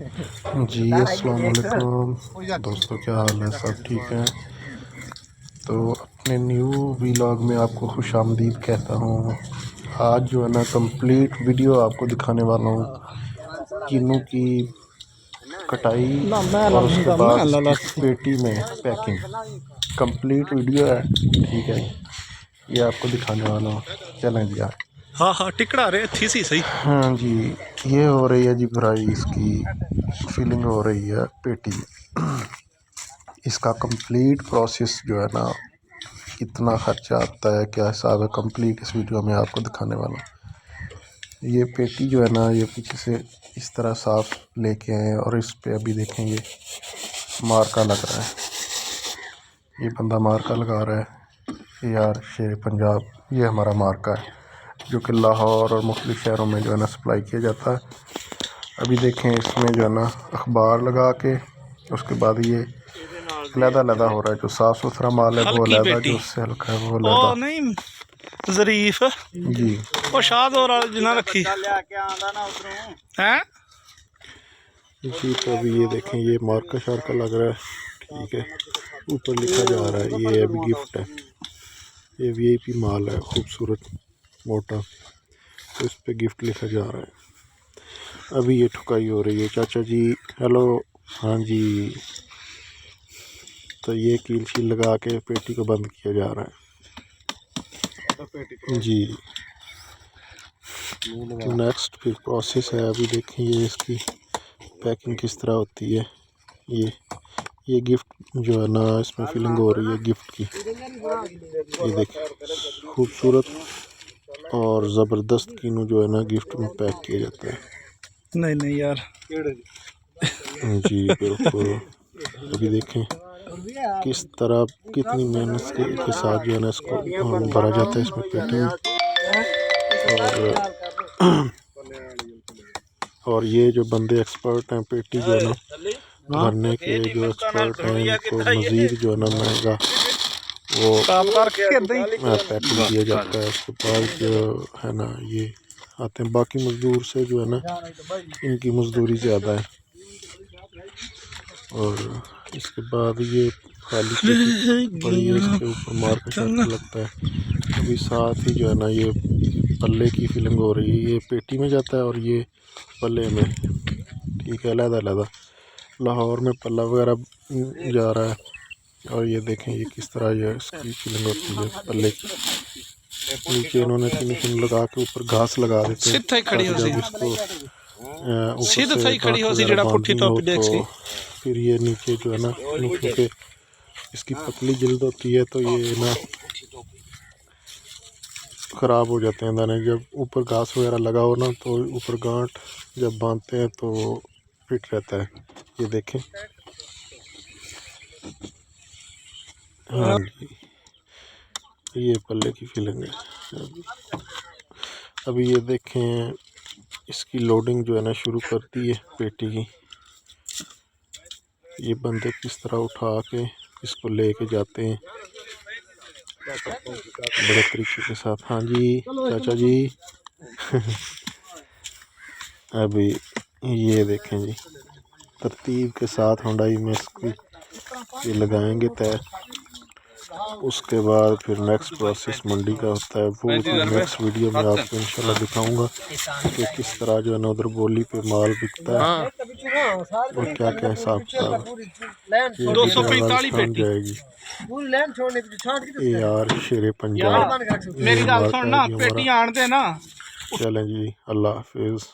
जी अस्सलाम वालेकुम दोस्तों, क्या हाल है? सब ठीक हैं? तो अपने न्यू व्लॉग में आपको खुशामदीद कहता हूँ। आज जो है ना कंप्लीट वीडियो आपको दिखाने वाला हूँ किन्नू की कटाई और उसके बाद इसकी पेटी में पैकिंग। कंप्लीट वीडियो है, ठीक है, ये आपको दिखाने वाला हूँ। चलें जी यार। हाँ हाँ टिकड़ा रहे थी सी सही। हाँ जी, ये हो रही है जी भराई, इसकी फिलिंग हो रही है पेटी में। इसका कंप्लीट प्रोसेस जो है ना, कितना खर्चा आता है, क्या हिसाब है, कंप्लीट इस वीडियो में आपको दिखाने वाला हूँ। ये पेटी जो है ना, ये पीछे से इस तरह साफ लेके आए और इस पे अभी देखें ये मार्का लग रहा है। ये बंदा मार्का लगा रहा है यार, शेर पंजाब। ये हमारा मार्का है जो कि लाहौर और मुख्तलिफ शहरों में जो है ना सप्लाई किया जाता है। अभी देखें इसमें जो है ना अखबार लगा के, उसके बाद ये लहदा हो रहा है। जो साफ़ सुथरा माल है वो लहदा, जो उससे हल्का है वो लहदा। नहीं ज़रीफ जी वो शाद और जना रखी हैं जी। तो अभी ये देखें, ये मार्का शार्का लग रहा है, ठीक है। ऊपर लिखा जा रहा है ये अभी गिफ्ट है, ये वीआईपी माल है, खूबसूरत मोटा, तो इस पे गिफ्ट लिखा जा रहा है। अभी ये ठुकाई हो रही है। चाचा जी हेलो, हाँ जी। तो ये कील शील लगा के पेटी को बंद किया जा रहा है जी। नेक्स्ट फिर प्रोसेस है, अभी देखें ये इसकी पैकिंग किस तरह होती है। ये गिफ्ट जो है ना, इसमें फिलिंग हो रही है गिफ्ट की। ये देखें, खूबसूरत और ज़बरदस्त कीनू जो है ना गिफ्ट में पैक किया जाता है। नहीं यार जी बिल्कुल। अभी देखें किस तरह, कितनी मेहनत के साथ जो है ना इसको भरा जाता है इसमें पेटी में। और ये जो बंदे एक्सपर्ट हैं पेटी जो है ना भरने के, जो एक्सपर्ट हैं, इनको मज़ीद जो है ना महंगा वो पैकिंग दिया जाता है। उसके बाद जो है ना ये आते हैं, बाकी मज़दूर से जो है ना इनकी मज़दूरी ज़्यादा है। और इसके बाद ये खाली पड़ी है, इसके ऊपर मार्का शार्का लगता है। अभी साथ ही जो है ना ये पल्ले की फिलिंग हो रही है। ये पेटी में जाता है और ये पल्ले में, ठीक है, अलग-अलग। लाहौर में पल्ला वगैरह जा रहा है। और ये देखें ये किस तरह ये इसकी फिलिंग होती है पल्ले की। नीचे इन्होंने फिनिशिंग लगा के ऊपर घास लगा देते हैं, जब इसको ऊपर से गांठ वगैरह बांधनी हो तो फिर ये नीचे जो है ना, क्योंकि इसकी पतली जल्द होती है तो ये ना ख़राब हो जाते हैं दाने। जब ऊपर घास वगैरह लगा हो ना तो ऊपर गांठ जब बांधते हैं तो फिट रहता है। ये देखें, हाँ जी, ये पल्ले की फिलिंग है। अभी ये देखें इसकी लोडिंग जो है ना शुरू कर दी है पेटी की। ये बंदे किस तरह उठा के इसको लेके जाते हैं बड़े तरीके के साथ। हाँ जी चाचा जी अभी ये देखें जी, तरतीब के साथ हुंडई में इसकी ये लगाएंगे तय। उसके बाद फिर नेक्स्ट प्रोसेस मंडी का होता है, वो नेक्स्ट वीडियो में आपको इंशाल्लाह दिखाऊंगा कि किस तरह जो है ना उधर बोली पे माल बिकता है और क्या क्या हिसाब किताब है। 245 जाएगी यार, शेरे पंजाब। मेरी गल सुन ना, पेटियां आन दे ना। चलें जी, अल्लाह हाफिज़।